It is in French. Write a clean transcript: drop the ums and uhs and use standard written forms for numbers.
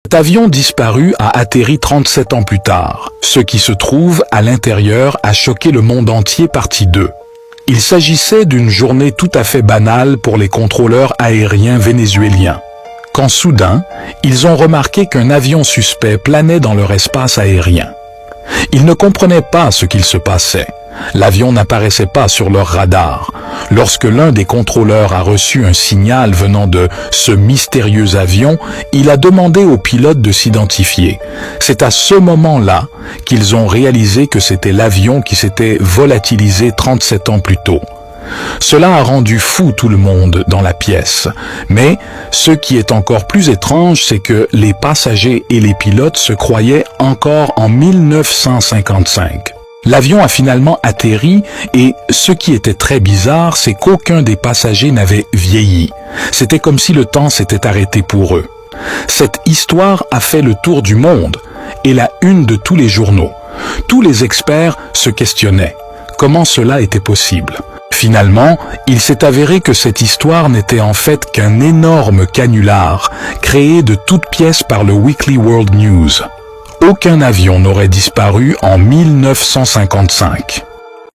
Cet avion disparu a atterri 37 ans plus tard. Ce qui se trouve à l'intérieur a choqué le monde entier partie 2. Il s'agissait d'une journée tout à fait banale pour les contrôleurs aériens vénézuéliens. Quand soudain, ils ont remarqué qu'un avion suspect planait dans leur espace aérien. Ils ne comprenaient pas ce qu'il se passait. L'avion n'apparaissait pas sur leur radar. Lorsque l'un des contrôleurs a reçu un signal venant de ce mystérieux avion, il a demandé au pilote de s'identifier. C'est à ce moment-là qu'ils ont réalisé que c'était l'avion qui s'était volatilisé 37 ans plus tôt. Cela a rendu fou tout le monde dans la pièce. Mais ce qui est encore plus étrange, c'est que les passagers et les pilotes se croyaient encore en 1955. L'avion a finalement atterri et ce qui était très bizarre, c'est qu'aucun des passagers n'avait vieilli. C'était comme si le temps s'était arrêté pour eux. Cette histoire a fait le tour du monde et la une de tous les journaux. Tous les experts se questionnaient. Comment cela était possible ? Finalement, il s'est avéré que cette histoire n'était en fait qu'un énorme canular créé de toutes pièces par le Weekly World News. Aucun avion n'aurait disparu en 1955.